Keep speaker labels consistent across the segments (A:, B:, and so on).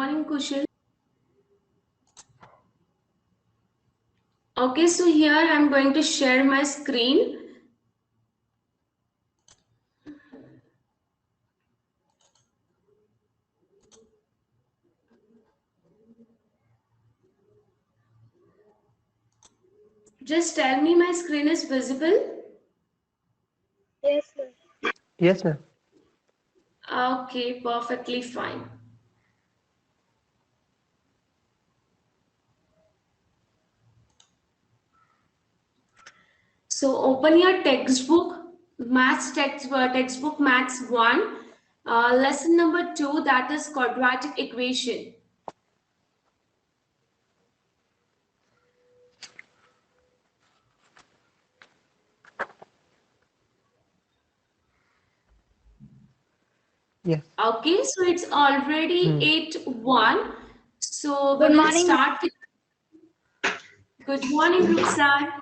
A: morning, Kushal. Okay, so here I'm going to share my screen. Just tell me my screen is visible.
B: Yes, sir.
C: Yes, ma'am.
A: Okay, perfectly fine. So open your textbook, textbook Maths 1, lesson number 2, that is quadratic equation.
C: Yes.
A: Okay, so it's already 8:01. So we
B: Good
A: will
B: morning, ma'am.
A: start. Good morning, Ruksar.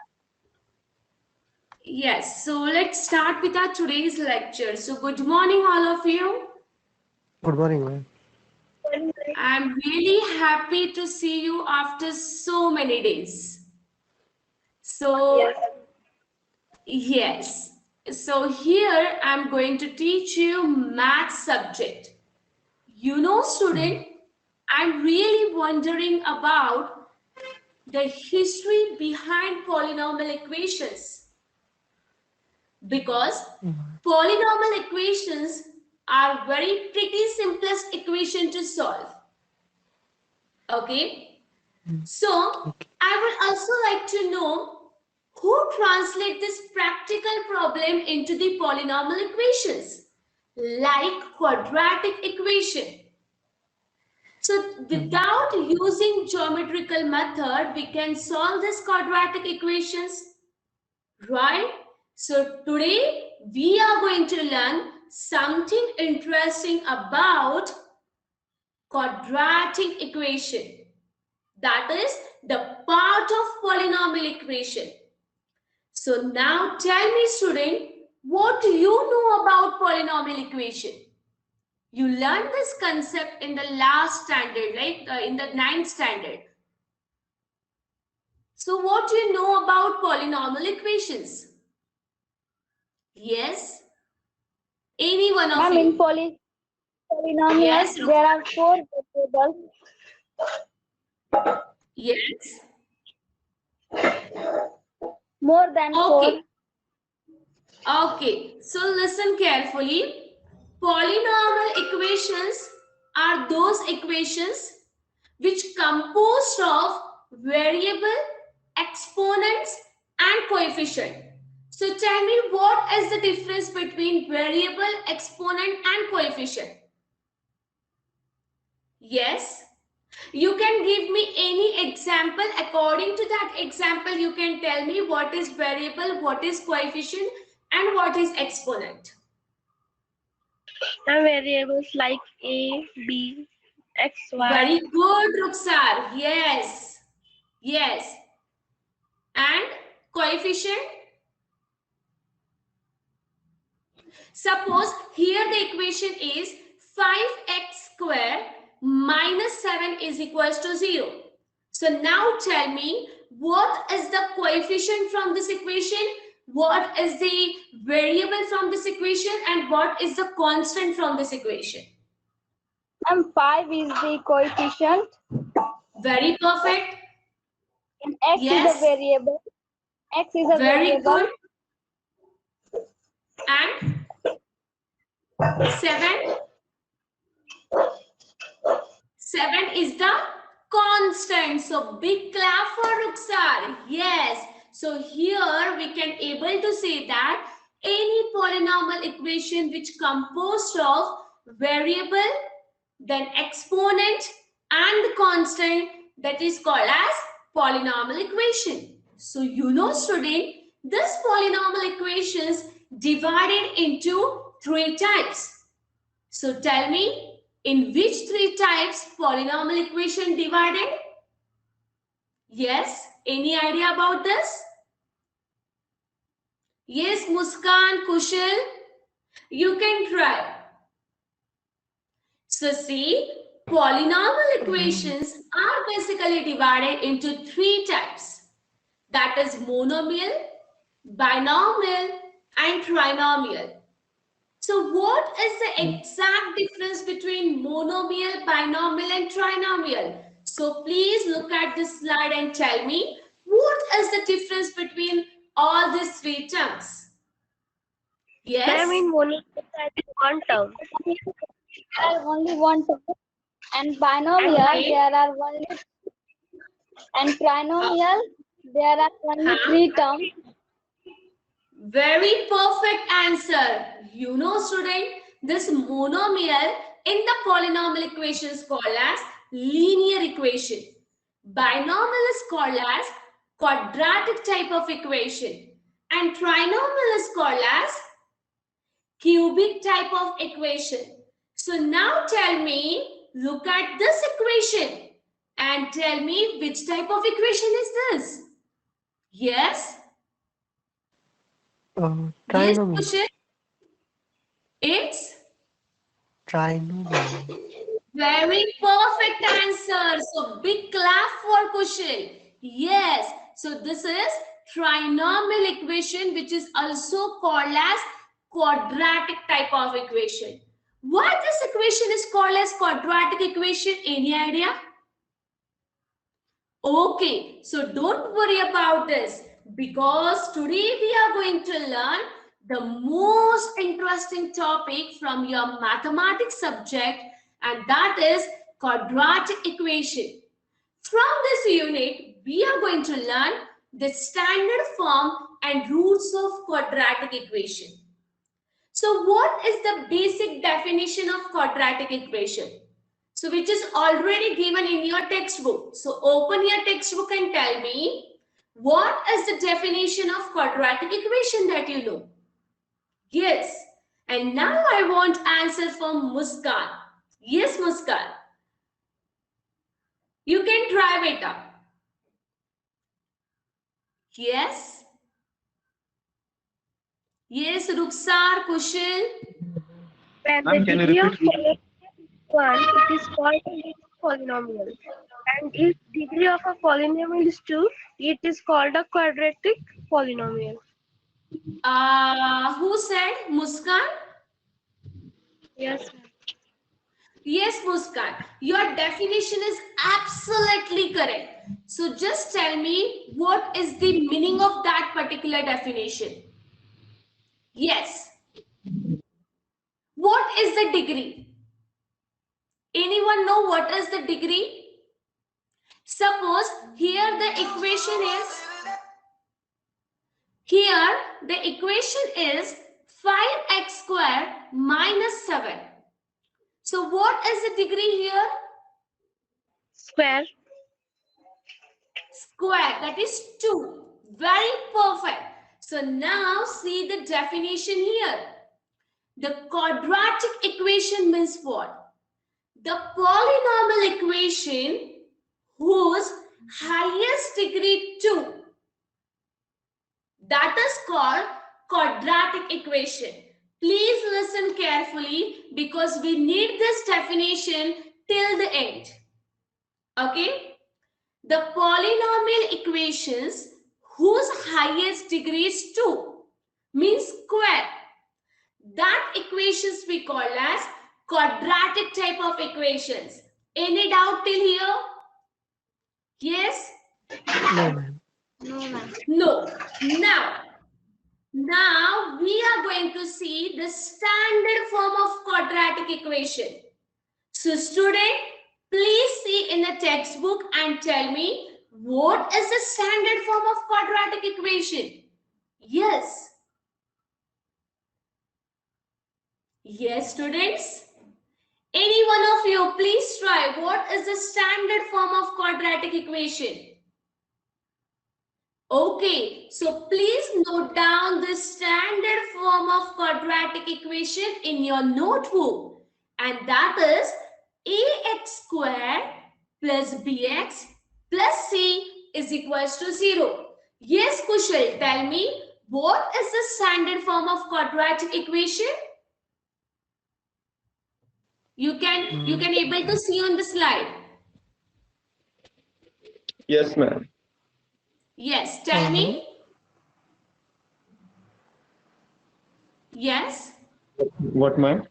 A: Yes, so let's start with our today's lecture. So good morning, all of you.
C: Good morning, ma'am.
A: I'm really happy to see you after so many days.
B: Yes.
A: So, yes. So here I'm going to teach you math subject. You know, student, I'm really wondering about the history behind polynomial equations because polynomial equations are very pretty simplest equation to solve. Okay, so I would also like to know who translate this practical problem into the polynomial equations like quadratic equation. So without using geometrical method, we can solve this quadratic equations, right? So today we are going to learn something interesting about quadratic equation. That is the part of polynomial equation. So now tell me, student, what do you know about polynomial equation? You learned this concept in the last standard, like in the 9th standard. So what do you know about polynomial equations? Yes? Any one of
B: Ma'am, in
A: you?
B: polynomial,
A: Yes,
B: there are 4 variables.
A: yes.
B: More than 4.
A: Okay. Okay. So listen carefully. Polynomial equations are those equations which composed of variable, exponents and coefficient. So tell me, what is the difference between variable, exponent and coefficient? Yes, you can give me any example. According to that example, you can tell me what is variable, what is coefficient and what is exponent.
B: Some variables like A, B, X,
A: Very
B: Y.
A: good, Ruksar. Yes. Yes. And coefficient? Suppose here the equation is 5x square minus 7 is equals to 0. So now tell me, what is the coefficient from this equation? What is the variable from this equation? And what is the constant from this equation?
B: And 5 is the coefficient.
A: Very perfect.
B: And X is a
A: Yes.
B: variable. X is a
A: Very
B: variable.
A: good. And 7? 7 is the constant. So big clap for Ruksar. Yes. So here we can able to say that any polynomial equation which composed of variable, then exponent and the constant, that is called as polynomial equation. So you know, student, this polynomial equations divided into 3 types. So tell me, in which 3 types polynomial equation divided? Yes, any idea about this? Yes, Muskan, Kushal, you can try. So see, polynomial equations are basically divided into three types. That is monomial, binomial, and trinomial. So what is the exact difference between monomial, binomial, and trinomial? So please look at this slide and tell me what is the difference between all these three terms? Yes?
D: Ma'am, in monomial there is one term.
B: There are only one term, and binomial
A: Okay.
B: there are only, and trinomial there are only three terms.
A: Very perfect answer. You know, student, this monomial in the polynomial equation is called as linear equation. Binomial is called as quadratic type of equation. And trinomial is called as cubic type of equation. So now tell me, look at this equation and tell me which type of equation is this? Yes? Yes,
C: Trinomial.
A: Kushal? It's
C: Trinomial.
A: very perfect answer. So big clap for Kushal. Yes. So this is trinomial equation, which is also called as quadratic type of equation. Why this equation is called as quadratic equation? Any idea? Okay, so don't worry about this because today we are going to learn the most interesting topic from your mathematics subject, and that is quadratic equation. From this unit, we are going to learn the standard form and roots of quadratic equation. So what is the basic definition of quadratic equation? So which is already given in your textbook. So open your textbook and tell me what is the definition of quadratic equation that you know. Yes. And now I want answer from Muskan. Yes, Muskan. You can try it up. Yes. Yes, Ruksar, Kushal.
D: When the
E: Ma'am, can you
D: degree of
E: repeat?
D: one, it is called a polynomial. And if degree of a polynomial is 2, it is called a quadratic polynomial.
A: Who said Muskan?
D: Yes, ma'am.
A: Yes, Muskan, your definition is absolutely correct. So just tell me what is the meaning of that particular definition? Yes. What is the degree? Anyone know what is the degree? Suppose here the equation is 5x squared minus 7. So what is the degree here?
D: Square.
A: Square, that is 2. Very perfect. So now see the definition here. The quadratic equation means what? The polynomial equation whose highest degree 2. That is called quadratic equation. Please listen carefully because we need this definition till the end. Okay? The polynomial equations whose highest degree is 2 means square. That equations we call as quadratic type of equations. Any doubt till here? Yes?
C: No, ma'am.
D: No, ma'am.
A: No. Now we are going to see the standard form of quadratic equation. So student, please see in the textbook and tell me what is the standard form of quadratic equation? Yes. Yes, students. Any one of you, please try. What is the standard form of quadratic equation? Okay, so please note down the standard form of quadratic equation in your notebook. And that is ax squared plus bx plus c is equals to 0. Yes, Kushal, tell me what is the standard form of quadratic equation? You can able to see on the slide.
E: Yes, ma'am.
A: Yes, tell me. Yes.
E: What, ma'am?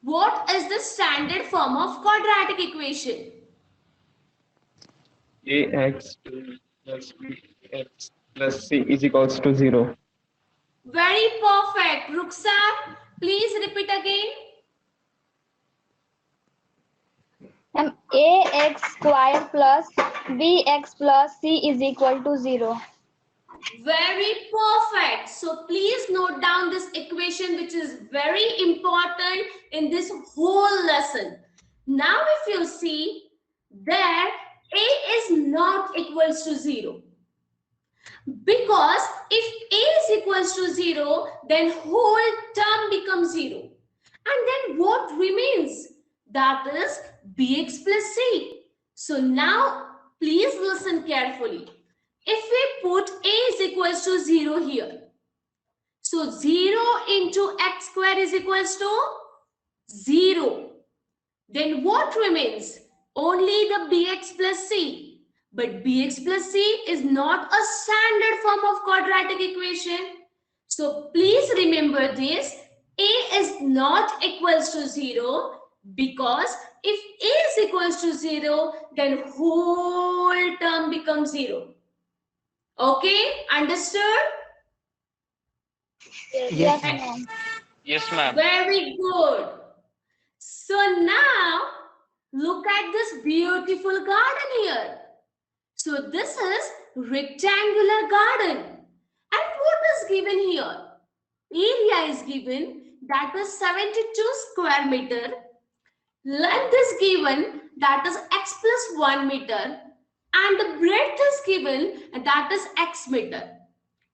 A: What is the standard form of quadratic equation?
E: Ax plus bx plus c is equals to 0.
A: Very perfect. Ruksar, please repeat again.
B: Ax square plus bx plus c is equal to 0.
A: Very perfect. So please note down this equation, which is very important in this whole lesson. Now, if you see there, a is not equals to 0. Because if a is equals to 0, then whole term becomes 0. And then what remains? That is bx plus c. So now, please listen carefully. If we put a is equals to 0 here, so 0 into x square is equals to 0. Then what remains? Only the bx plus c. But bx plus c is not a standard form of quadratic equation. So please remember this. A is not equals to 0 because if a is equals to 0, then whole term becomes 0. Okay, understood?
B: Yes, ma'am.
F: Yes, ma'am.
A: Very good. So now look at this beautiful garden here. So this is rectangular garden. And what is given here? Area is given, that is 72 square meter. Length is given, that is x plus 1 meter. And the breadth is given, that is x meter.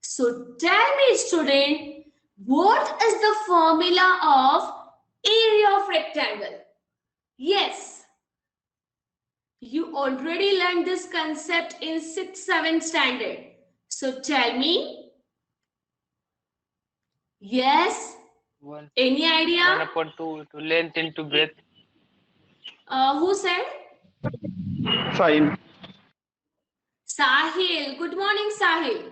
A: So tell me, student, what is the formula of area of rectangle? Yes. You already learned this concept in 6th, 7th standard. So tell me. Yes. Any idea?
F: 1/2 to length into breadth.
A: Who said?
E: Fine.
A: Sahil. Good morning, Sahil.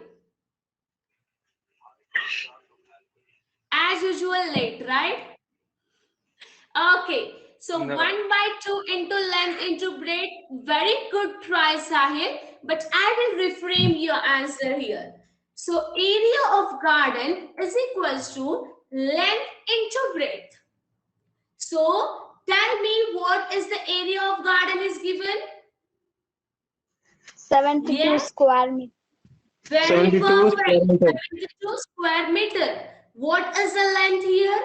A: As usual, late, right? Okay. So
F: No.
A: 1/2 into length into breadth. Very good try, Sahil. But I will reframe your answer here. So area of garden is equals to length into breadth. So tell me, what is the area of garden is given?
B: 72
A: Yes.
B: square meter.
A: Very
E: 72
A: perfect.
E: square meter.
A: 72 square meter. What is the length here?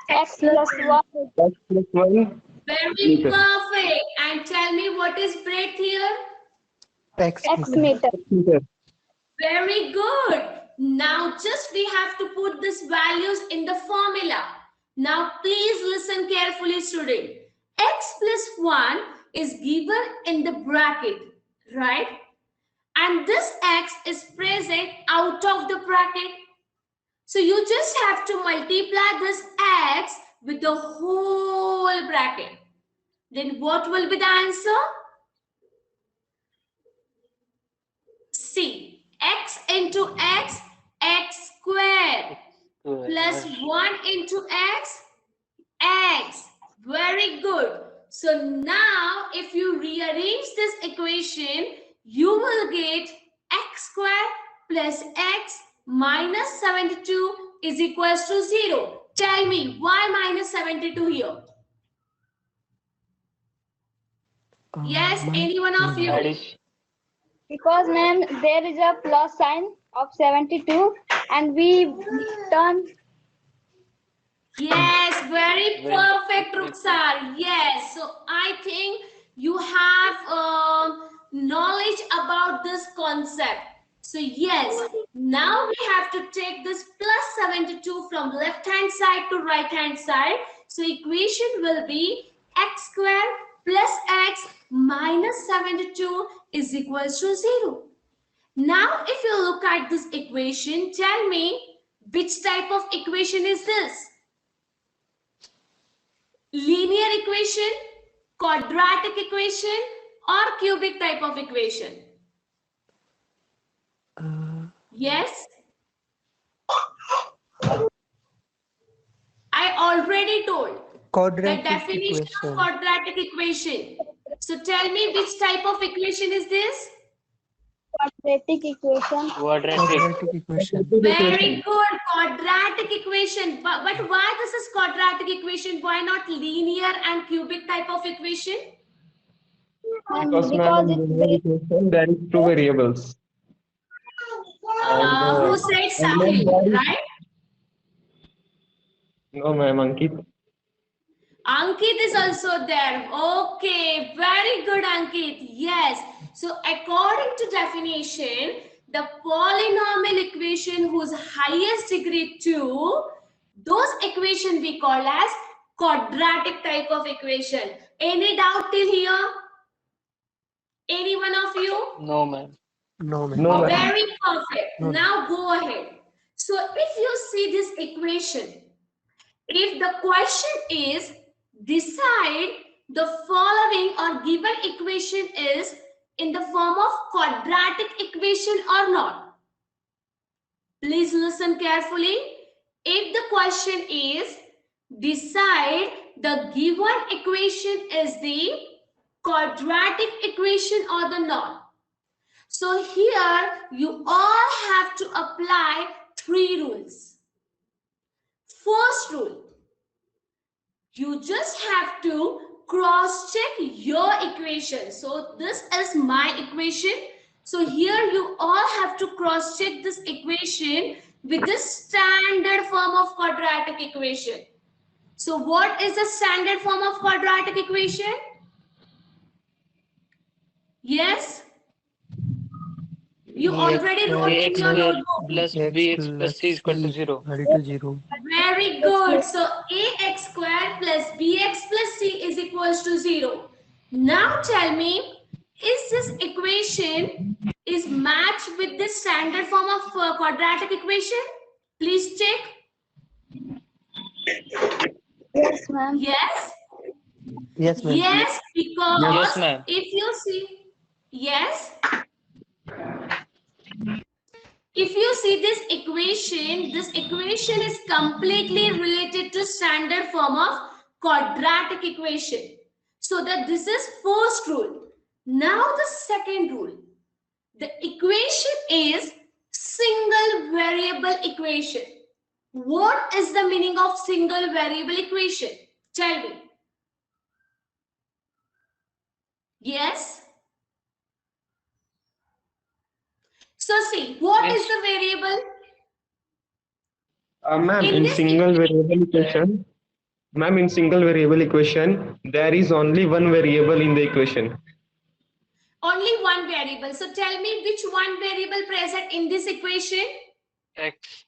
B: X plus 1.
E: X plus 1
A: Very
E: meter.
A: perfect. And tell me, what is breadth here?
C: X
B: X
C: meter.
B: meter.
E: meter.
A: Very good. Now just we have to put these values in the formula. Now please listen carefully, student. X plus 1 is given in the bracket, right? And this x is present out of the bracket. So you just have to multiply this x with the whole bracket. Then what will be the answer? See, x into x, x square plus 1 into x, x. Very good. So now if you rearrange this equation, you will get x square plus x minus 72 is equals to 0. Tell me, why minus 72 here? Yes, any one of you?
F: Addition.
B: Because, ma'am, there is a plus sign of 72 and we turn.
A: Yes, very perfect, Ruksar. Yes, so I think you have knowledge about this concept. So yes, now we have to take this plus 72 from left hand side to right hand side. So equation will be x square plus x minus 72 is equals to 0. Now if you look at this equation, tell me which type of equation is this? linear equation, quadratic equation, or cubic type of equation? Yes? I already told the
C: Quadratic
A: definition
C: equation.
A: of quadratic equation. So tell me which type of equation is this?
B: Quadratic equation.
F: Quadratic.
C: Quadratic equation.
A: Very good, quadratic equation. But why this is quadratic equation? Why not linear and cubic type of equation?
E: Because
B: Because
E: ma'am,
B: it's
E: in linear equation there is two variables. And,
A: Who said
E: and then
A: Sahil,
E: there is-
A: right?
E: No, ma'am, Ankit.
A: Ankit is also there. Okay, very good, Ankit. Yes. So according to definition, the polynomial equation whose highest degree 2, those equation we call as quadratic type of equation. Any doubt till here? Any one of you?
F: No, ma'am.
C: No, ma'am.
E: No, ma'am.
A: Very perfect.
C: No.
A: Now go ahead. So if you see this equation, if the question is decide the following or given equation is in the form of quadratic equation or not. Please listen carefully. If the question is decide the given equation is the quadratic equation or the not. So here you all have to apply 3 rules. First rule, you just have to cross check your equation. So this is my equation. So here you all have to cross check this equation with the standard form of quadratic equation. So what is the standard form of quadratic equation? Yes? You already wrote in
F: ax
A: your
F: square
A: notebook.
F: plus bx plus c is equal to 0.
C: Equal to 0.
A: Very good. So ax square plus bx plus c is equals to 0. Now tell me, is this equation is matched with the standard form of quadratic equation? Please check.
B: yes, ma'am.
A: Yes.
C: Yes, ma'am.
A: Yes, because
F: Yes, ma'am.
A: if you see, yes. If you see this equation is completely related to standard form of quadratic equation. So that this is first rule. Now the second rule. The equation is single variable equation. What is the meaning of single variable equation? Tell me. Yes? So see, what is the variable?
E: Ma'am,
A: In
E: in
A: this
E: single variable equation, ma'am, in single variable equation, there is only one variable in the equation.
A: Only one variable. So tell me which one variable present in this equation?
F: X.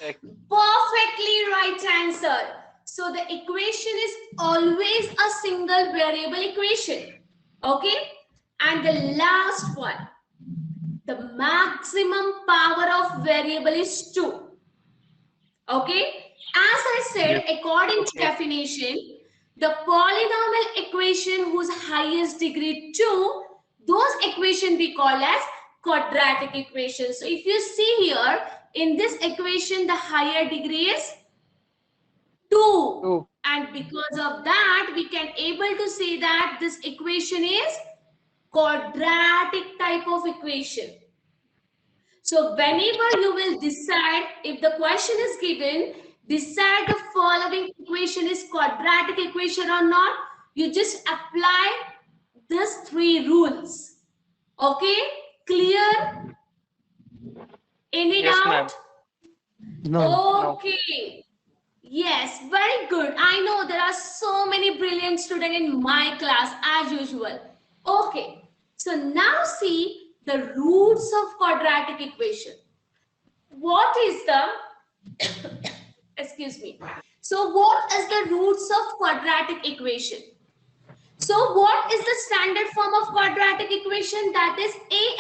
F: X.
A: Perfectly right answer. So the equation is always a single variable equation. Okay? And the last one. The maximum power of variable is 2. Okay? As I said, according to definition, the polynomial equation whose highest degree 2, those equation we call as quadratic equation. So if you see here, in this equation, the higher degree is 2.
F: 2.
A: And because of that, we can able to say that this equation is quadratic type of equation. So whenever you will decide, if the question is given, decide the following equation is quadratic equation or not, you just apply these 3 rules. Okay? Clear? Any
F: Yes, ma'am.
A: doubt?
C: No.
A: Okay. Yes, very good. I know there are so many brilliant students in my class as usual. Okay. So now see the roots of quadratic equation. What is the, excuse me. So what is the roots of quadratic equation? So what is the standard form of quadratic equation? That is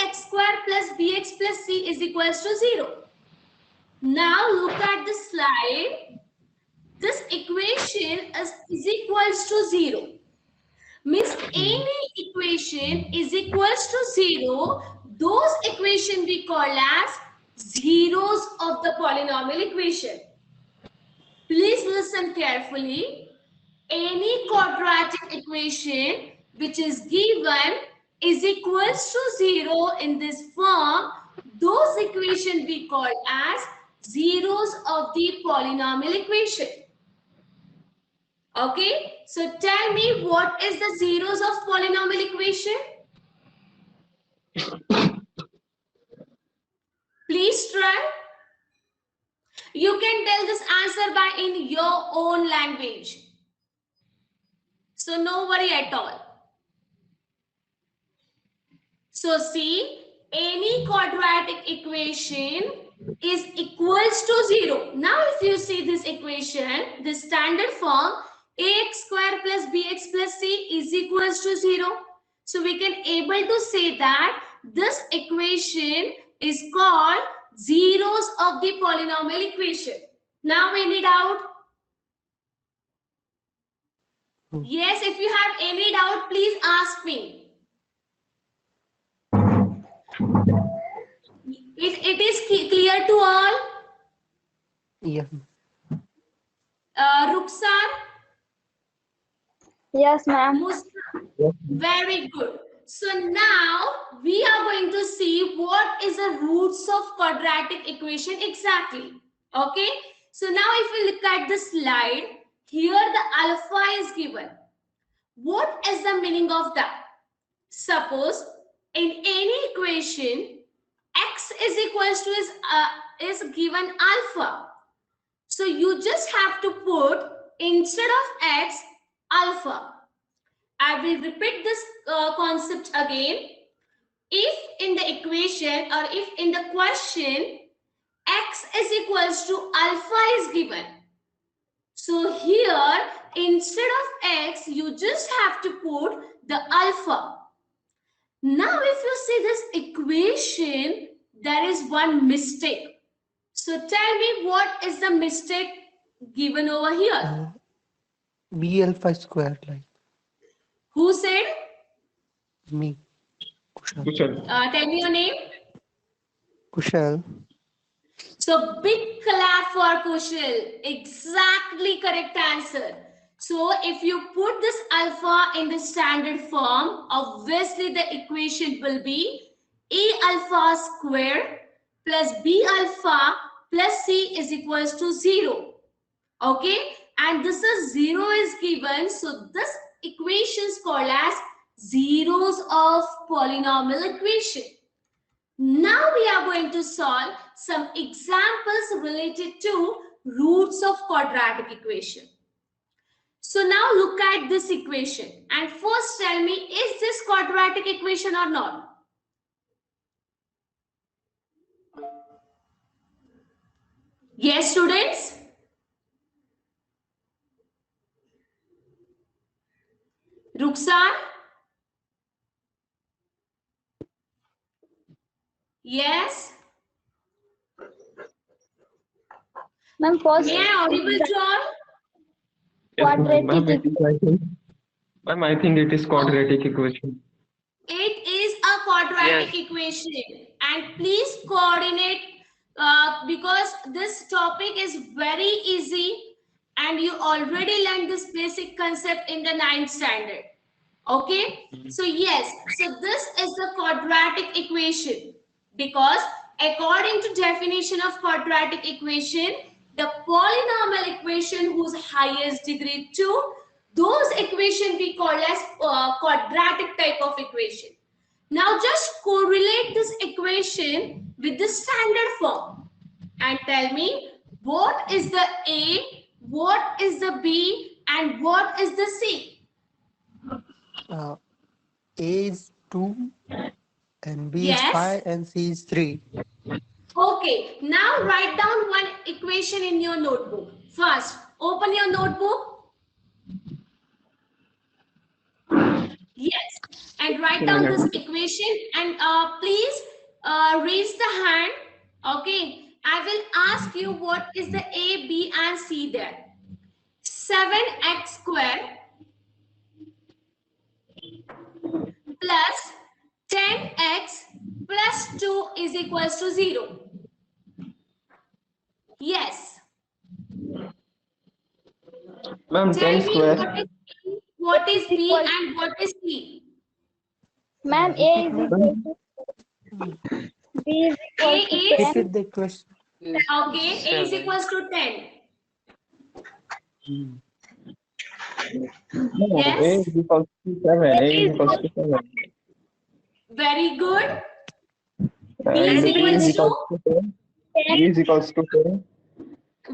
A: ax square plus bx plus c is equals to 0. Now look at the slide. this equation is equals to 0. Means any equation is equals to 0, those equation we call as zeros of the polynomial equation. Please listen carefully. Any quadratic equation which is given is equals to 0 in this form, those equation we call as zeros of the polynomial equation. Okay, so tell me what is the zeros of polynomial equation? Please try. You can tell this answer by in your own language. So no worry at all. So see, any quadratic equation is equals to 0. Now if you see this equation, the standard form, ax square plus bx plus c is equals to 0. So we can able to say that this equation is called zeros of the polynomial equation. Now any doubt? Yes, if you have any doubt, please ask me. It is clear to all?
C: Yes.
A: Rukhsar?
B: Yes, ma'am.
A: Muskan? Very good. So now we are going to see what is the roots of quadratic equation exactly. Okay. So now if we look at the slide, here the alpha is given. What is the meaning of that? Suppose in any equation, x is equals to is given alpha. So you just have to put instead of x, alpha. I will repeat this concept again. If in the equation or if in the question, x is equals to alpha is given. So here, instead of x, you just have to put the alpha. Now, if you see this equation, there is one mistake. So tell me what is the mistake given over here?
C: B alpha square, like
A: Who said?
C: me. Kushal.
E: Kushal.
A: Tell me your name.
C: Kushal.
A: So big clap for Kushal. Exactly correct answer. So if you put this alpha in the standard form, obviously the equation will be A alpha square plus B alpha plus C is equals to 0. Okay. And this is 0 is given. So this equation is called as zeros of polynomial equation. Now we are going to solve some examples related to roots of quadratic equation. So now look at this equation and first tell me, is this quadratic equation or not? Yes, students? Rukhsar? Yes?
B: Ma'am, first
A: May I audible to all?
E: Yes,
B: quadratic
E: ma'am, I think it is quadratic equation.
A: It is a quadratic
F: Yes.
A: equation and please coordinate because this topic is very easy and you already learned this basic concept in the 9th standard. Okay, so yes, so this is the quadratic equation because according to definition of quadratic equation, the polynomial equation whose highest degree 2, those equation we call as quadratic type of equation. Now just correlate this equation with the standard form and tell me what is the A, what is the B and what is the C.
C: A is 2 and B
A: Yes.
C: is 5 and C is 3.
A: Okay, now write down one equation in your notebook. First, open your notebook. Yes, and write down this equation and please raise the hand. Okay, I will ask you what is the A, B and C there. 7x square plus 10x plus 2 is equals to 0. Yes.
E: Ma'am,
A: Tell
E: 10
A: me
E: square.
A: what is B and what is C?
B: Ma'am, A is equal to B is
A: A
B: equal to
A: is
B: 10.
C: Repeat the question.
A: okay. A is
F: 7.
A: equals to 10.
C: Hmm.
G: No, A
A: Yes.
G: is equals to 7. A is equals to 7.
A: Very good. B
G: And
A: is
G: B is
A: equals
G: equals
A: to
G: to 10. B is equals to 10.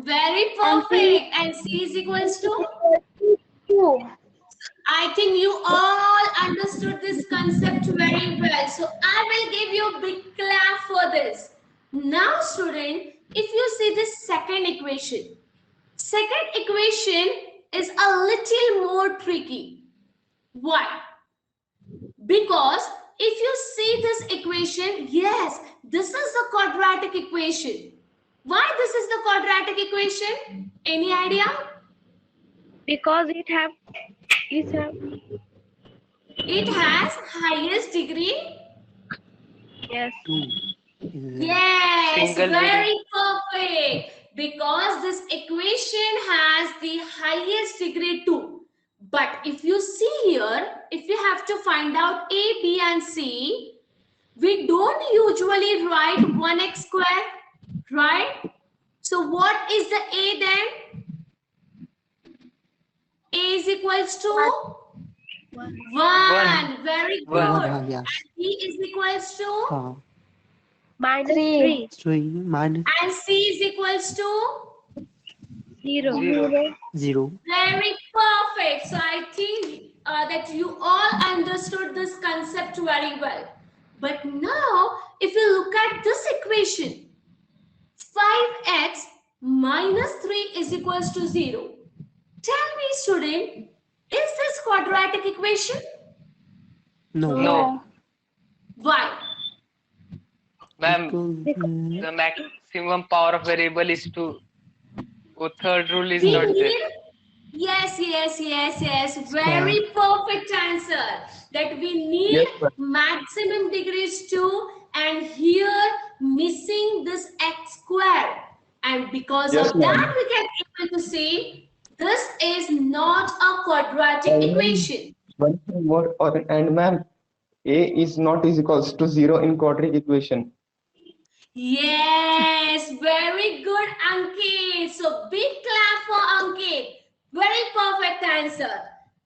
A: very perfect. And C is equals to
B: 2.
A: I think you all understood this concept very well. So I will give you a big clap for this. Now, student, if you see this second equation is a little more tricky. Why? Because if you see this equation, yes, this is the quadratic equation. Why this is the quadratic equation? Any idea?
D: Because it have
A: It has highest degree.
D: yes.
C: 2 is
A: Yes,
F: Single
A: very perfect. Because this equation has the highest degree 2. But if you see here, if you have to find out A, B and C, we don't usually write 1x square, right? So what is the A then? A is equals to 1. Very good.
F: 1.
C: yes.
A: B is equals to
D: Minus
B: 3.
C: 3 minus
A: and C is equals to
D: 0.
F: 0.
C: 0.
A: very perfect. So I think that you all understood this concept very well. But now, if you look at this equation, 5x minus 3 is equals to 0. Tell me, student, is this quadratic equation?
C: No.
F: No.
A: Why?
F: Ma'am,
C: Because,
F: the maximum power of variable is 2. So third rule is
A: We
F: not there.
A: need yes. Very perfect answer. That we need
G: Yes, sir.
A: maximum degrees 2 and here missing this x square. And because
G: Yes,
A: of
G: ma'am.
A: that, we can able to say this is not a quadratic
G: And
A: equation.
G: one thing more, and ma'am, A is not is equals to 0 in quadratic equation.
A: Yes, very good, Ankit. So big clap for Ankit. Very perfect answer.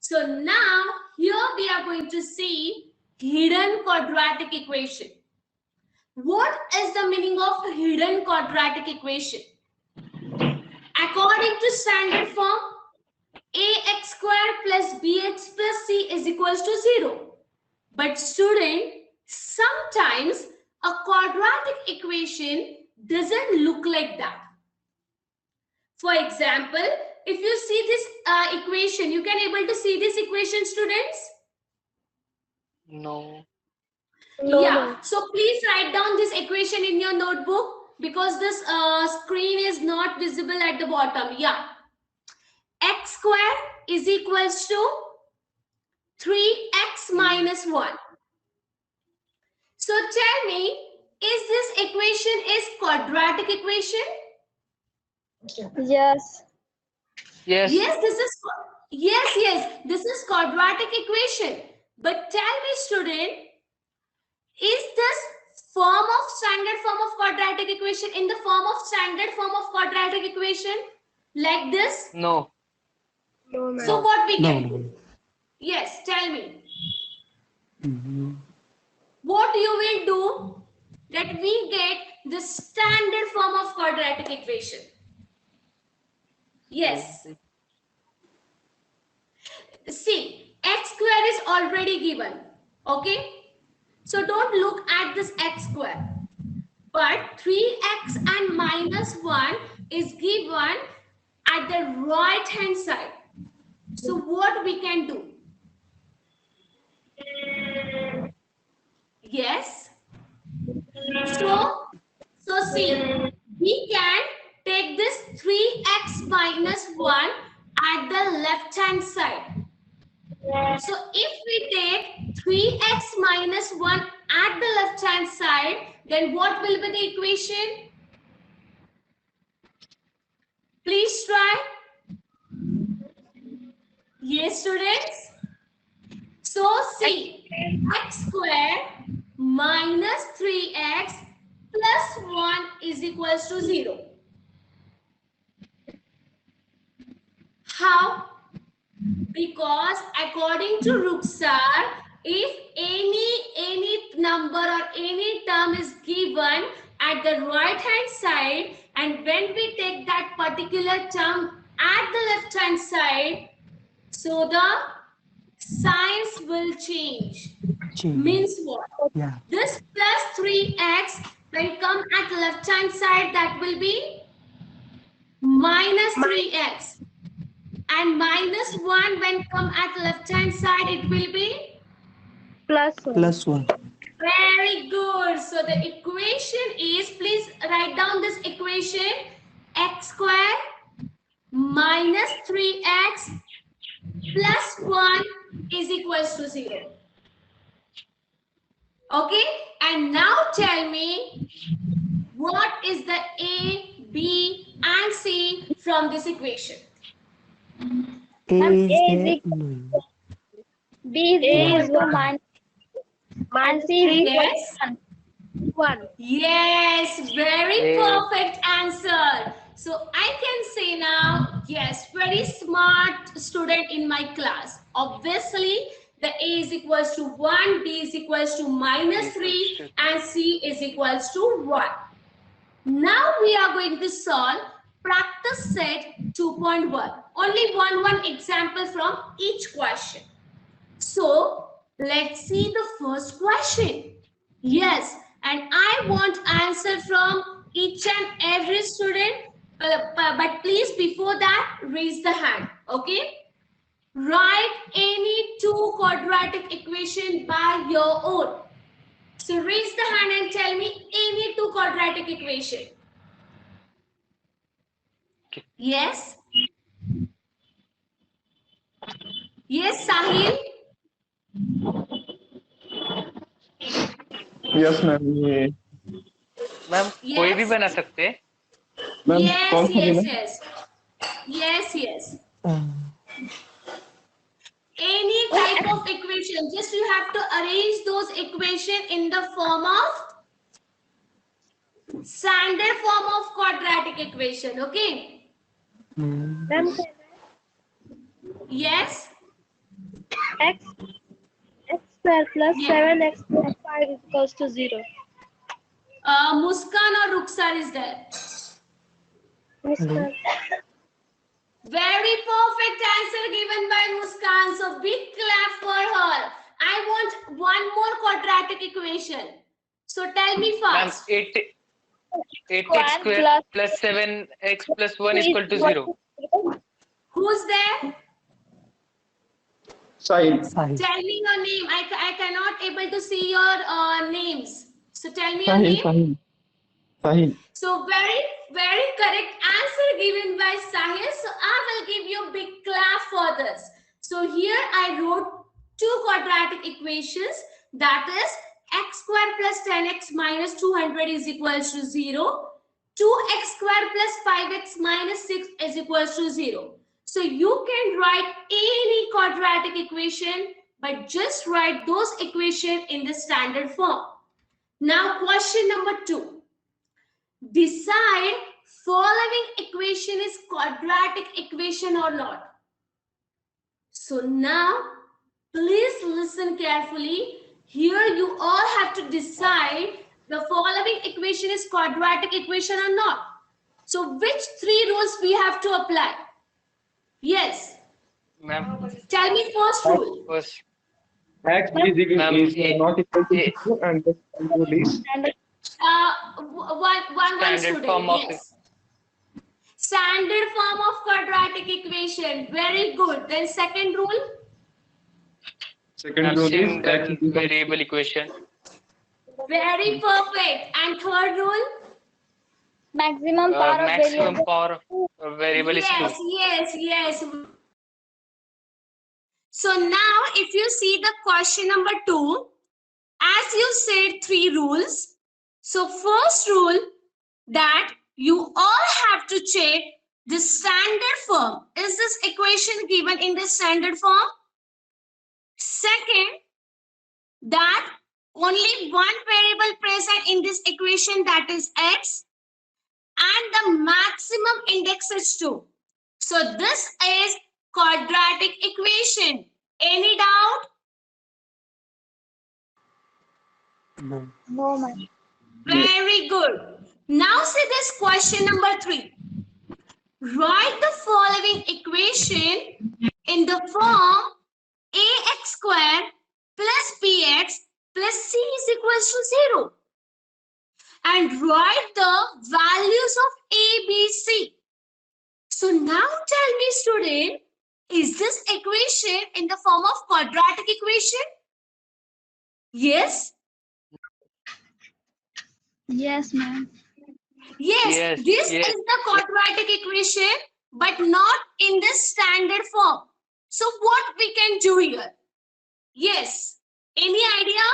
A: So now here we are going to see hidden quadratic equation. What is the meaning of hidden quadratic equation? According to standard form, ax square plus bx plus c is equals to 0. But student, sometimes a quadratic equation doesn't look like that. For example, if you see this equation, you can able to see this equation, students?
F: No.
A: Yeah. So please write down this equation in your notebook because this screen is not visible at the bottom. Yeah. X square is equals to 3x minus 1. So tell me, is this equation is quadratic equation?
B: Yes.
F: Yes.
A: Yes, this is quadratic equation. But tell me, student, is this standard form of quadratic equation in the standard form of quadratic equation like this?
F: No.
D: No, ma'am.
A: So what we
C: no,
A: can
C: no.
A: do? Yes, tell me.
C: Mhm.
A: What you will do that we get the standard form of quadratic equation. Yes. See, x square is already given. Okay. So don't look at this x square. But 3x and minus 1 is given at the right hand side. So what we can do? Yes. So see, we can take this 3x minus 1 at the left hand side. So if we take 3x minus 1 at the left hand side, then what will be the equation? Please try. Yes, students. So see, x square minus 3x plus 1 is equals to 0. How? Because according to Ruksar, if any number or any term is given at the right hand side, and when we take that particular term at the left hand side, so the signs will change.
C: Change.
A: Means what?
C: Yeah.
A: This plus 3x will come at the left hand side, that will be minus 3x. And minus 1 when come at the left hand side, it will be
D: Plus 1.
C: Plus 1.
A: very good. So the equation is, please write down this equation, x square minus 3x plus 1 is equals to 0. Okay, and now tell me what is the A, B and C from this equation.
C: A
B: Ma'am,
C: is
B: A is
C: there.
B: equal-
C: No.
B: B is 0 minus and C is equal
A: Yes.
B: to 1.
D: 1.
A: Yes, very
F: Hey.
A: perfect answer. So I can say now, yes, very smart student in my class. Obviously, the A is equals to 1, B is equals to minus 3, and C is equals to 1. Now we are going to solve practice set 2.1. Only one example from each question. So let's see the first question. Yes, and I want answer from each and every student. But please, before that, raise the hand. Okay? Write any two quadratic equation by your own. So raise the hand and tell me any two quadratic equation. Yes? Yes, Sahil?
G: Yes, ma'am. ये
F: ma'am कोई भी
A: Yes.
F: बना सकते हैं.
G: Ma'am
A: Yes,
G: कौन सा
A: yes,
G: देना?
A: yes. Yes, yes.
C: Uh,
A: Any type of equation, just you have to arrange those equation in the form of standard form of quadratic equation. Okay?
C: mm,
D: Ma'am,
A: Yes?
D: x square plus
A: Yeah.
D: 7x plus 5 is equals to 0.
A: Muskan or Ruksar is there.
C: hello.
A: Very perfect answer given by Muskan. So big clap for her. I want one more quadratic equation. So tell me
F: ma'am
A: first.
F: 8x square plus 7x plus 1 is equal to 0.
A: Who's there?
G: Sahil.
C: Sahil.
A: Tell me your name. I cannot able to see your names. So tell me your
G: Sahil.
A: name.
G: Sahil. Sahil.
A: So very correct answer given by Sahil. So I will give you a big clap for this. So here I wrote two quadratic equations, that is x square plus 10x minus 200 is equals to 0. 2x square plus 5x minus 6 is equals to 0. So you can write any quadratic equation, but just write those equations in the standard form. Now question number 2. Decide following equation is quadratic equation or not. So now, please listen carefully. Here you all have to decide the following equation is quadratic equation or not. So which three rules we have to apply? Yes.
F: Ma'am
A: Tell me first rule.
F: first
G: X is equal
F: Ma'am,
G: is
F: A-
G: not equal to
F: A-
G: 0 and the second rule is
A: One
F: Standard
A: student.
F: form of
A: Yes. Standard form of quadratic equation. Very good. Then second rule.
G: second rule is X
F: single
G: is equal
F: variable equation.
A: Very perfect. And third rule.
B: Maximum power of
F: Maximum
B: variable.
F: power of variable is 2.
A: Yes. So now if you see the question number 2, as you said 3 rules. So first rule, that you all have to check the standard form. Is this equation given in the standard form? Second, that only one variable present in this equation, that is x, and the maximum index is 2. So this is quadratic equation. Any doubt?
C: No.
B: No, ma'am.
A: Very good. Now see this question number 3. Write the following equation in the form ax square plus bx plus c is equals to 0. And write the values of a, b, c. So now tell me, student, is this equation in the form of quadratic equation? Yes?
B: Yes, ma'am.
A: Yes,
F: Yes,
A: this
F: yes.
A: is the quadratic equation, but not in the standard form. So what we can do here? Yes. Any idea?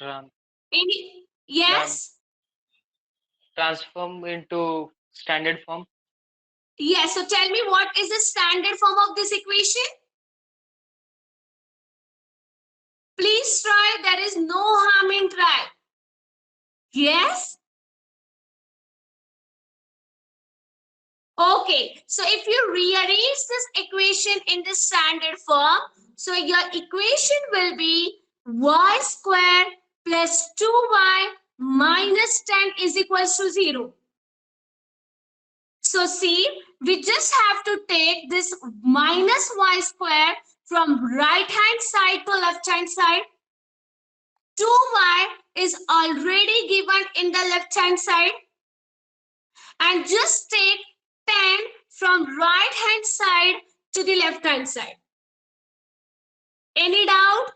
F: Tran-
A: Any? Yes?
F: Transform into standard form.
A: Yes. So tell me, what is the standard form of this equation? Please try. There is no harm in try. Yes? Okay. So if you rearrange this equation in the standard form, so your equation will be y square plus 2y minus 10 is equals to 0. So see, we just have to take this minus y square from right hand side to left hand side. 2y is already given in the left hand side. And just take 10 from right hand side to the left hand side. Any doubt?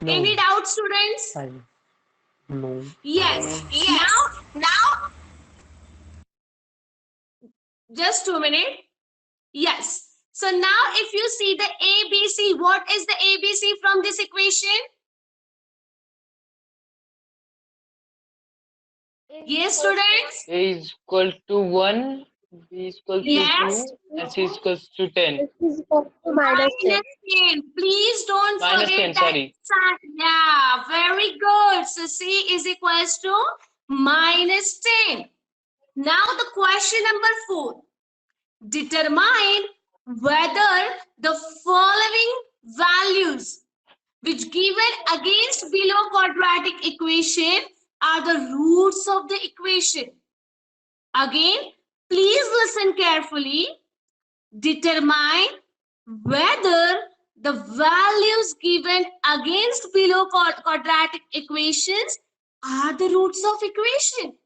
C: No.
A: Any doubt, students?
C: No.
A: Yes. Now, just 2 minutes. Yes. So now if you see the ABC, what is the ABC from this equation? Yes, students?
F: A is equal to 1, B is equal to
A: Yes.
F: 2, and C is equal to 10.
D: This is equal to minus 10.
A: Minus 10. Please don't
F: Minus
A: forget
F: 10,
A: that.
F: sorry.
A: Yeah, very good. So C is equals to minus 10. Now the question number 4. Determine whether the following values which given against below quadratic equation are the roots of the equation. Again, please listen carefully. Determine whether the values given against below quadratic equations are the roots of equation.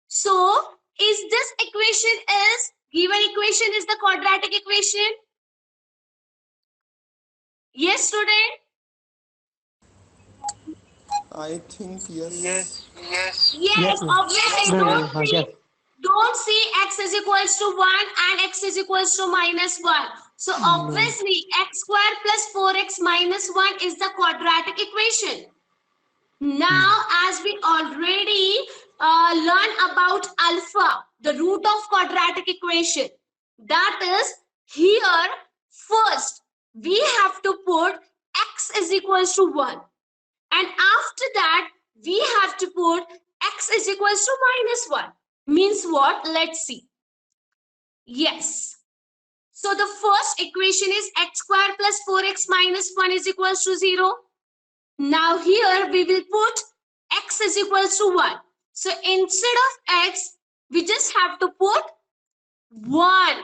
A: So, is this equation is given equation is the quadratic equation? Yes, student?
G: I think yes.
F: Yes.
A: Yes, obviously.
C: Yes.
A: Don't see x is equals to 1 and x is equals to minus 1. So obviously x square plus 4x minus 1 is the quadratic equation. Now as we already learned about alpha, the root of quadratic equation, that is here first we have to put x is equals to 1. And after that we have to put x is equals to minus 1. Means what? Let's see. Yes. So the first equation is x square plus 4x minus 1 is equals to 0. Now here we will put x is equals to 1. So instead of x, we just have to put 1.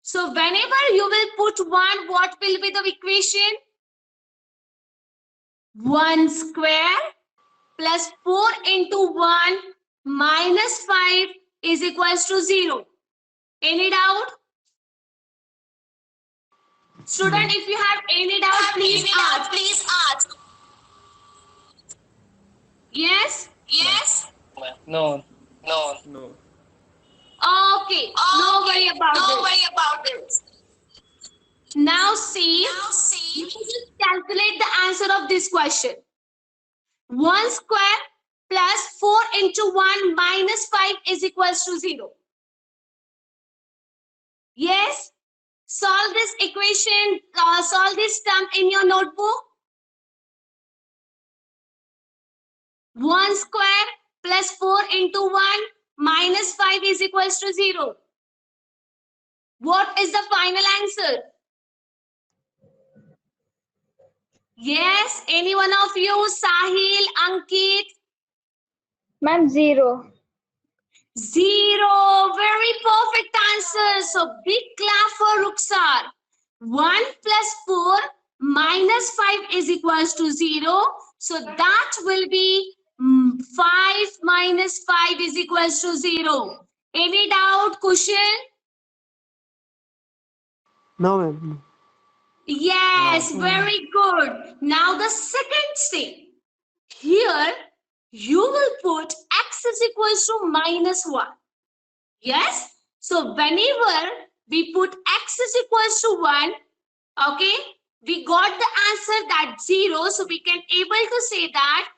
A: So whenever you will put 1, what will be the equation? 1 square plus 4 into 1 minus 5 is equals to 0. Any doubt? Student, if you have any doubt, please ask. Yes?
F: No.
G: No.
A: Okay, no worry about it. Now see, you can just calculate the answer of this question. 1 square plus 4 into 1 minus 5 is equals to 0. Yes? Solve this equation, solve this term in your notebook. 1 square plus 4 into 1 minus 5 is equals to 0. What is the final answer? Yes, any one of you, Sahil, Ankit?
B: Ma'am, 0.
A: 0. Very perfect answer. So big clap for Ruksar. 1 plus 4 minus 5 is equals to 0. So that will be 5 minus 5 is equals to 0. Any doubt, Kushal?
C: No, ma'am.
A: Yes, very good. Now the second step. Here, you will put x is equals to minus 1. Yes? So whenever we put x is equals to 1, okay, we got the answer that 0. So we can able to say that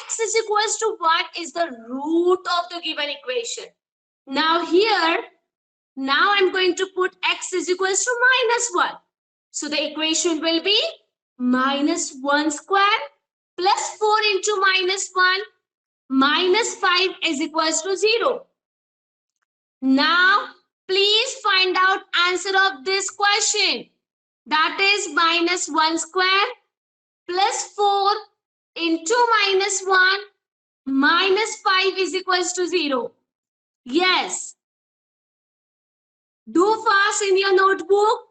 A: x is equals to 1 is the root of the given equation. Now here, now I'm going to put x is equals to minus 1. So the equation will be minus 1 square plus 4 into minus 1 minus 5 is equals to 0. Now, please find out answer of this question. That is minus 1 square plus 4 into minus 1 minus 5 is equals to 0. Yes. Do fast in your notebook.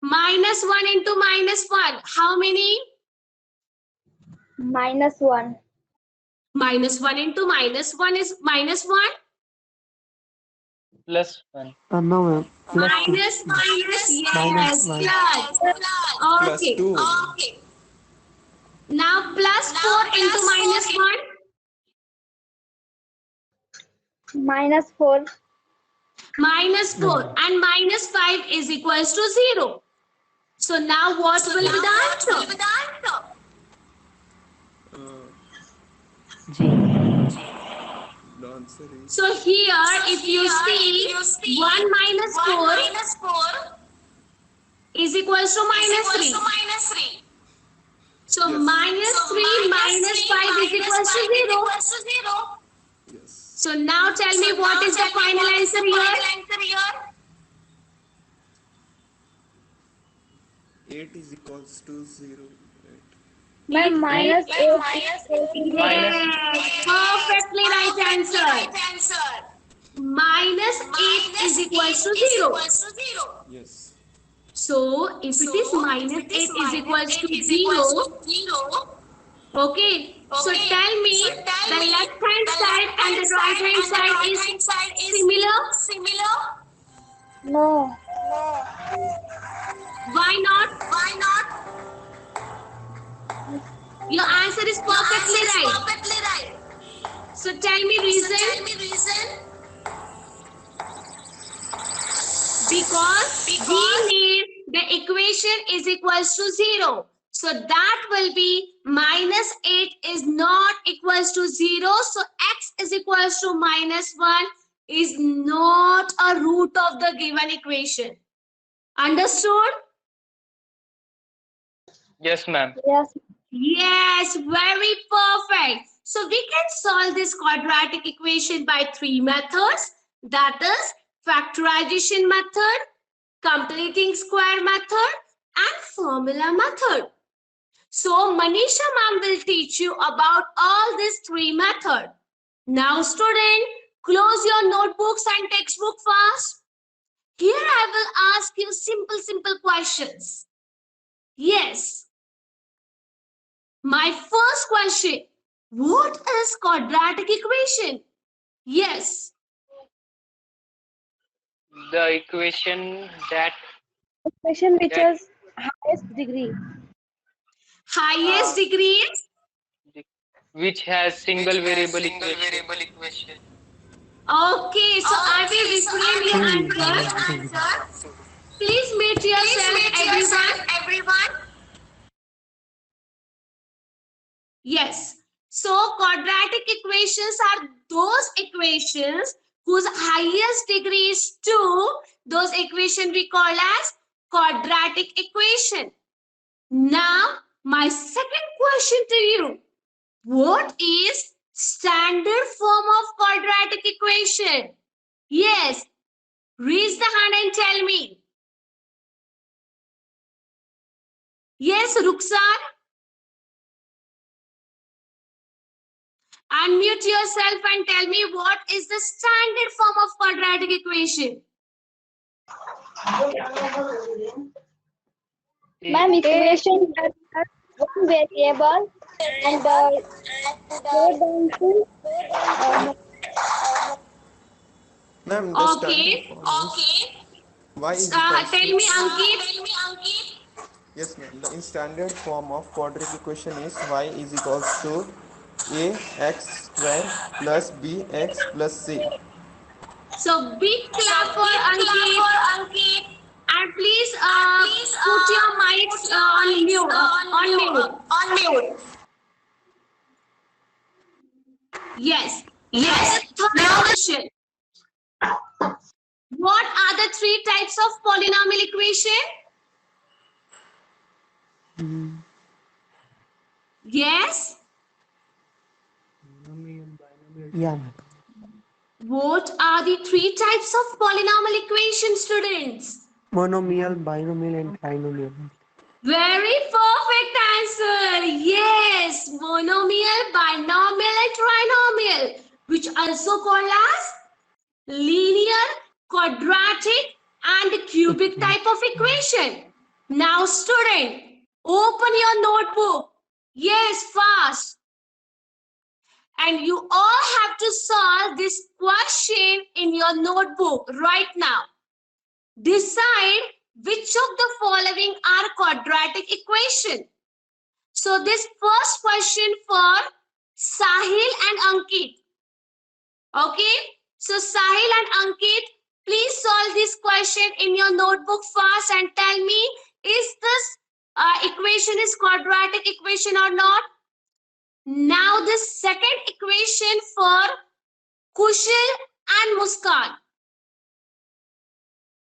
A: Minus 1 into minus 1. How many?
B: Minus 1.
A: Minus 1 into minus 1 is minus 1.
F: Plus 1.
C: No, ma'am. Plus two.
A: Minus, yes,
C: Minus,
A: plus. Okay. Okay. Now plus 4 into minus 1.
B: Minus 4.
A: Minus 4 and minus 5 is equals to 0. So now what will be the answer?
C: G.
H: The answer is
A: So here, if you see 1 minus 4 is equals to minus 3. So minus 3 minus 5 is equals to 0.
H: yes.
A: So now tell me what is the final answer here?
H: 8 is equals to 0. Right.
B: Ma'am, minus 8.
A: Yes, perfectly right answer. Minus 8 is equals to 0.
H: Yes.
A: So if it is minus 8 is equals to 0, okay. So tell me the left hand side and the right hand side is similar?
B: No.
A: Why not? Your answer is perfectly right. So tell me reason. Because we need the equation is equals to 0. So that will be minus 8 is not equals to 0. So x is equals to minus 1 is not a root of the given equation. Understood?
F: Yes, ma'am.
B: Yes.
A: Yes, very perfect. So we can solve this quadratic equation by 3 methods. That is factorization method, completing square method, and formula method. So Manisha ma'am will teach you about all these 3 methods. Now student, close your notebooks and textbook fast. Here I will ask you simple questions. Yes. My first question, what is quadratic equation? Yes.
F: The equation that
D: Equation which has highest degree.
A: Highest degree is
F: which has single variable equation.
A: Okay, so I will reframe your answer. Please mute yourself, everyone. Yes. So quadratic equations are those equations whose highest degree is 2. Those equations we call as quadratic equation. Now, my second question to you. What is standard form of quadratic equation? Yes. Raise the hand and tell me. Yes, Rukhsar. Unmute yourself and tell me what is the standard form of quadratic equation.
B: Ma'am, equation that has one variable and four dimensions.
H: Ma'am, the standard
A: Okay.
H: form is y is equals
A: Tell
H: to
A: me, Ankit.
H: yes, ma'am. The standard form of quadratic equation is y is equals to ax square plus bx plus c.
A: So big clap for Ankit. And please put your mics on mute. Yes. Now the third question. What are the three types of polynomial equation? Yes.
C: Yeah, ma'am.
A: What are the three types of polynomial equation, students?
C: Monomial, binomial, and trinomial.
A: Very perfect answer. Yes, monomial, binomial, and trinomial, which also called as linear, quadratic, and cubic type of equation. Now, student, open your notebook. Yes, fast. And you all have to solve this question in your notebook right now. Decide which of the following are quadratic equation. So this first question for Sahil and Ankit. Okay. So Sahil and Ankit, please solve this question in your notebook fast and tell me, is this equation is quadratic equation or not? Now the second equation for Kushal and Muskan.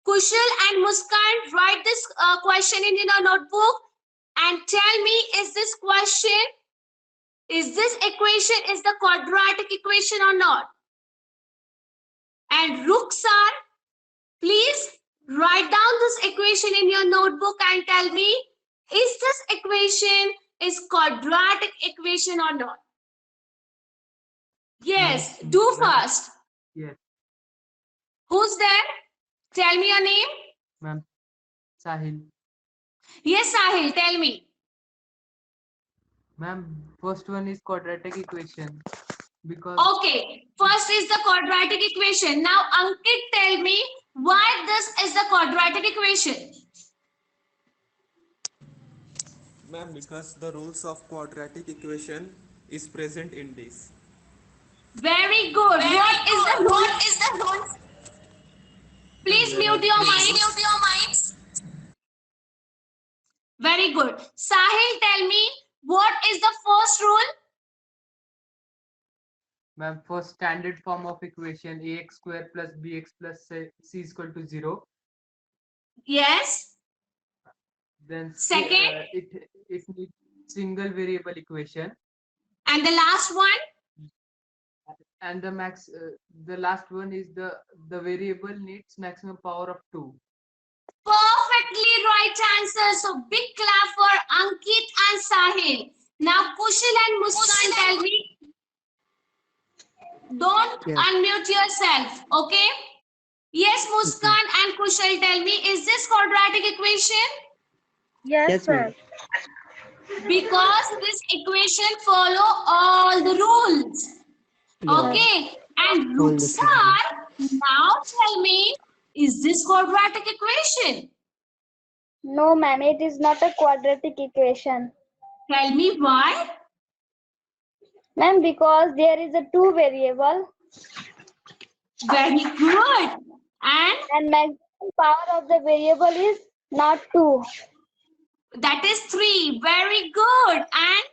A: Kushal and Muskan, write this question in your notebook and tell me, is this equation is the quadratic equation or not? And Rukhsar, please write down this equation in your notebook and tell me, is this equation is quadratic equation or not? Yes, do fast.
C: Yes,
A: Who's there? Tell me your name.
C: ma'am. Sahil.
A: Yes, Sahil, tell me.
C: Ma'am, first one is quadratic equation because
A: Okay, first is the quadratic equation. Now, Ankit, tell me why this is the quadratic equation.
H: Ma'am, because the rules of quadratic equation is present in this.
A: Very good. What is the rule? Please mute your mics. Very good. Sahil, tell me what is the first rule?
C: ma'am, for standard form of equation ax square plus bx plus c is equal to 0.
A: Yes.
C: Then
A: Second.
C: it needs single variable equation,
A: And the last one?
C: and the last one is the variable needs maximum power of 2.
A: Perfectly right answer. So big clap for Ankit and Sahil. Now Kushal and Muskan, tell me. Don't
C: Yes.
A: unmute yourself. Okay? Yes, Muskan and Kushal, tell me, is this quadratic equation?
D: Yes, ma'am.
A: Because this equation follow all the rules.
C: Yeah.
A: Okay? And
C: All the
A: Rukhsar, now tell me, is this quadratic equation?
B: No, ma'am, it is not a quadratic equation.
A: Tell me why?
B: Ma'am, because there is a two variable
A: Very good.
B: And maximum power of the variable is not 2.
A: That is 3. Very good. And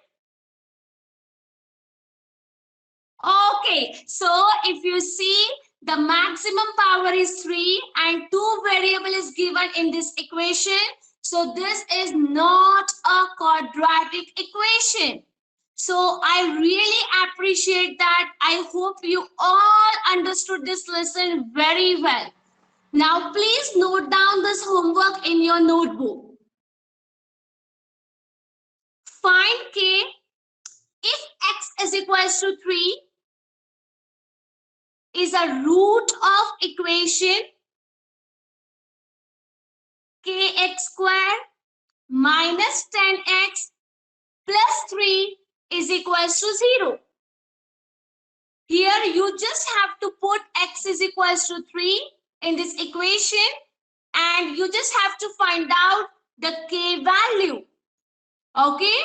A: okay, so if you see, the maximum power is 3 and 2 variable is given in this equation. So this is not a quadratic equation. So I really appreciate that. I hope you all understood this lesson very well. Now please note down this homework in your notebook. Find k if x is equals to 3 is a root of equation kx square minus 10x plus 3 is equals to 0. Here you just have to put x is equals to 3 in this equation and you just have to find out the k value. Okay?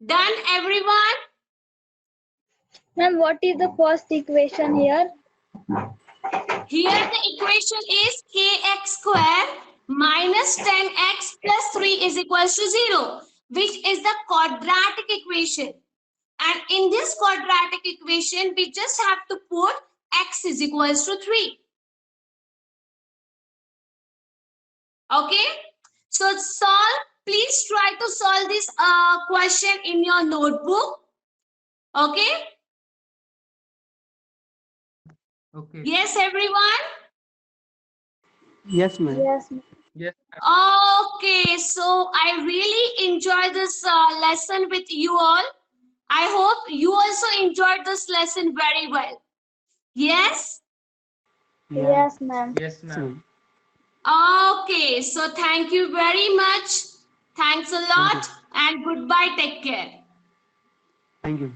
A: Done, everyone?
B: Ma'am, what is the first equation here?
A: Here the equation is kx square minus 10x plus 3 is equals to 0, which is the quadratic equation. And in this quadratic equation, we just have to put x is equals to 3. Okay? So solve. Please try to solve this question in your notebook. Okay?
C: Okay.
A: Yes, everyone?
I: Yes, ma'am.
B: Yes, ma'am.
C: Yes.
A: Okay, so I really enjoyed this lesson with you all. I hope you also enjoyed this lesson very well. Yes?
B: Yes, ma'am.
C: Yes, ma'am.
A: Okay, so thank you very much. Thanks a lot and goodbye. Take care.
I: Thank you.